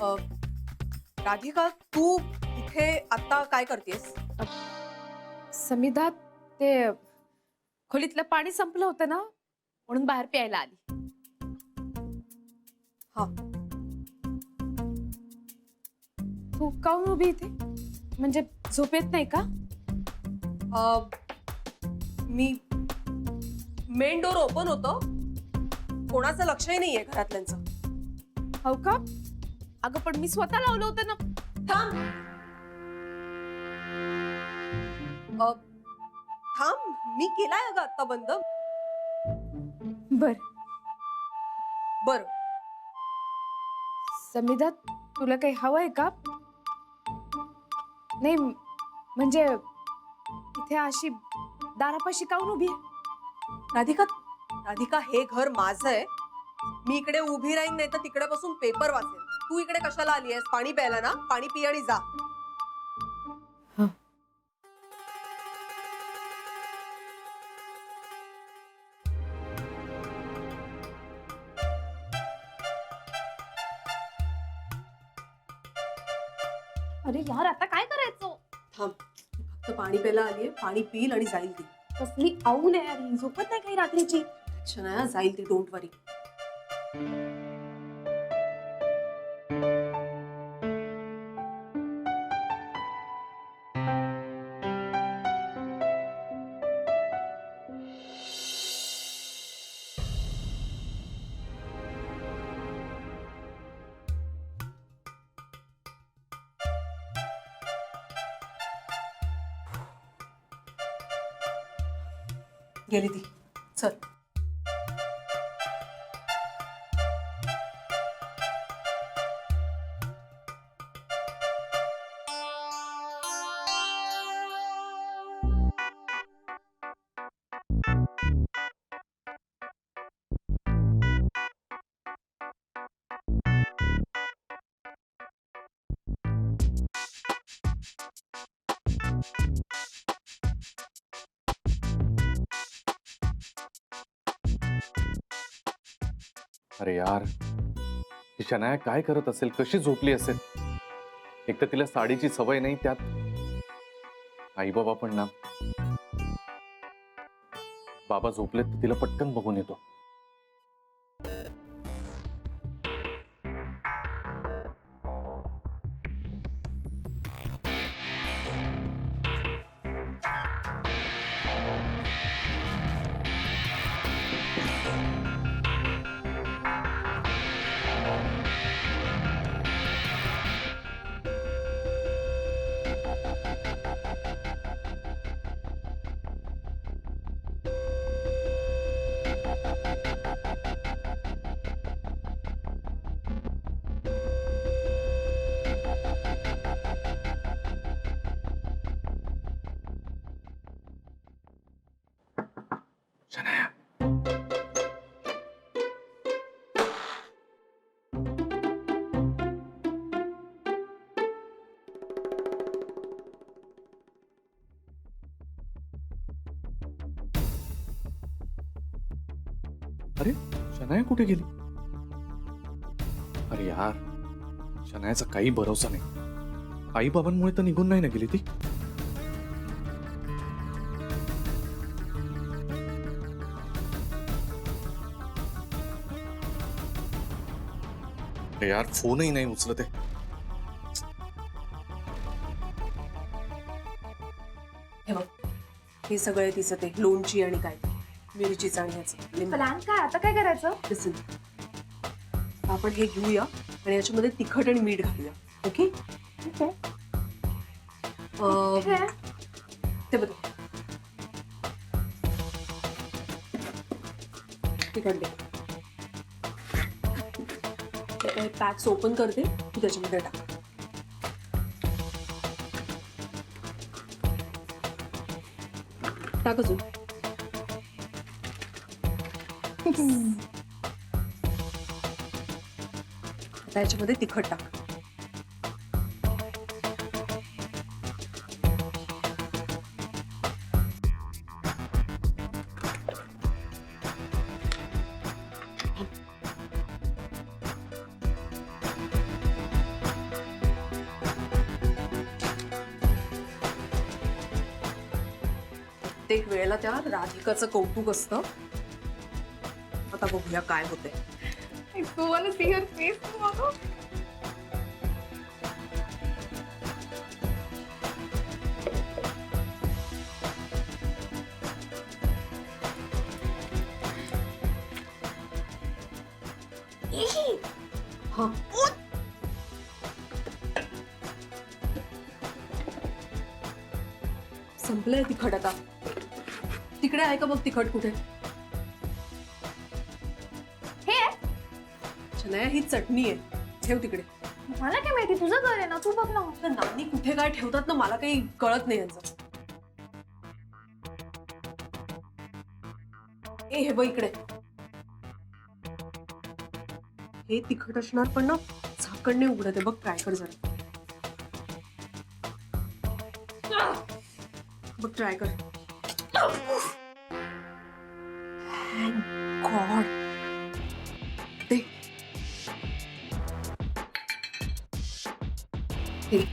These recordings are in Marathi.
अ, राधिका, तू इथे आता काय करतेस? समिधा, ते खोलीतलं पाणी संपलं होतं ना, म्हणून बाहेर प्यायला आली. हा. तू काहून उभी इथे? म्हणजे झोप येत नाही का? अ, मी मेन डोर ओपन होतो, कोणाचं लक्षही नाहीये घरातल्यांचं. हो का? अगं पण मी स्वतः लावलं होतं ना. थांब. अ, थांब, मी केलाय अगं आता बंद. बर. बर. समिधा, तुला काही हवंय का? नाही म्हणजे इथे अशी दारापाशी काहून उभी आहे? राधिका, राधिका, हे घर माझं आहे. मी इकडे उभी राहीन, नाही तर तिकडे बसून पेपर वाचेन. तू इकडे कशाला आली आहेस? पाणी प्यायला ना? पाणी पी आणि जा. हं. अरे यार, आता काय करायचं? थांब, फक्त पाणी प्यायला आलीये. पाणी पिल आणि जाईल ती. कसली आऊन आहे यार ही, झोपत नाही काही रात्रीची. शनाया, जाईल ती, डोंट वरी. गेली ती. चल. अरे यार, ही शनाया काय करत असेल, कशी झोपली असेल? एक तर तिला साडीची सवय नाही, त्यात आई बाबा पण ना. बाबा झोपलेत तर तिला पटकन बघून येतो. शनाया, अरे शनाया कुठे गेली? अरे यार, शनायाचा काही भरोसा नाही. आई बाबांमुळे तर निघून नाही ना गेली ती. अरे यार, फोनही नाही उचलत आहे. हे बघ, हे सगळं तिचं ते लोणची आणि काय मिरचीचं आणि ह्याचं लिंबू. प्लॅन काय? आता काय करायचं? Listen, आपण हे घेऊया आणि याच्यामध्ये तिखट आणि मीठ घालूया. ओके? ठीक आहे. अ, ठीक आहे. ते बघ, तिखट दे. पॅक्स ओपन करते, तू त्याच्यामध्ये टाक. टाक अजून. आता याच्यामध्ये तिखट टाक. प्रत्येक वेळेला त्या राधिकाचं कौतुक असतं. आता बघूया काय होते. तू मला सी हर फेस tomorrow. हा संपलंय तिखट आता. तिकडे आहे का बघ तिखट कुठे. हे शनाया ही चटणी आहे, ठेव तिकडे. मला काय माहिती, तुझं घर आहे ना, तू बघ ना. ना नानी कुठे काय ठेवतात ना मला काही कळत नाही यांचं. ए हे बघ इकडे. हे तिखट असणार पण ना झाकणने उघडत आहे बघ. ट्राय कर जरा. बघ ट्राय कर. गॉड दे. हे.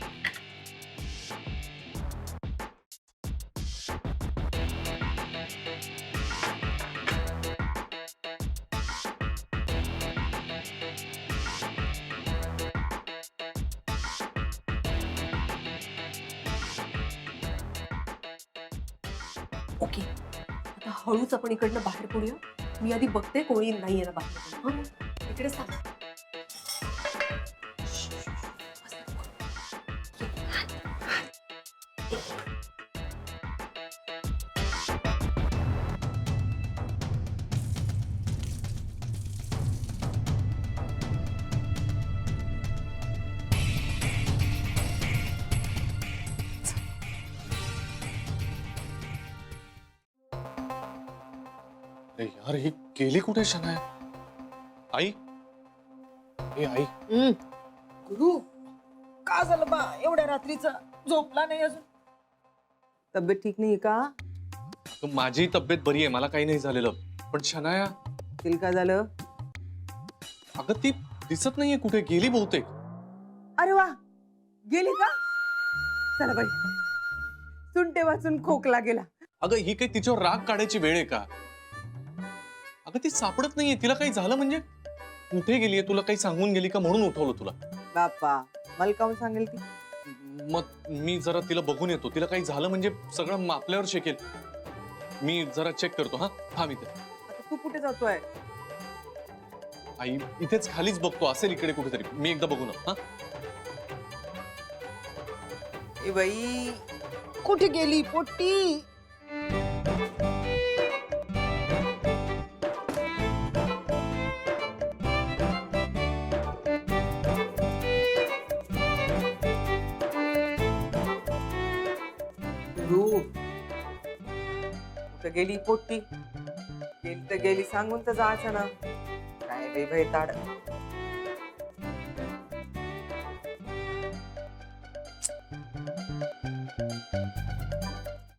ओके आता हळूच आपण इकडनं बाहेर पडूया. मी आधी बघते कोणी नाही आहे ना बाहेर. हं? इकडे सांग. अरे यार ही गेली कुठे शनाया? आई, ए आई, गुरु का झालं बा एवढ्या रात्रीचा झोपला नाही अजून? तब्येत ठीक नाही का? अगं, माझी तब्येत बरी आहे, मला काही नाही झालेलं. पण शनाया, तिला काय झालं? अगं ती दिसत नाहीये कुठे, गेली बहुतेक. अरे वा, गेली का? चला बाई, सुंटे वाचून खोकला गेला. अगं ही काही तिच्यावर राग काढायची वेळ आहे का? अगं ती सापडत नाहीये. तिला काही झालं म्हणजे? कुठे गेलीये? तुला काही सांगून गेली का म्हणून उठवलं तुला? बाप्पा, मला काहून सांगेल ती? मग मी जरा तिला बघून येतो. तिला काही झालं म्हणजे सगळं आपल्यावर शेकेल. मी जरा चेक करतो. हा थांब इथे. आता तू कुठे जातोय? आई इथेच खालीच बघतो, असेल इकडे कुठेतरी. मी एकदा बघू ना. हा ए बाई, कुठे गेली पोट्टी? गुरु, कुठे गेली पोट्टी? गेली तर गेली, सांगून तर जायचं ना. काय बाई ताड.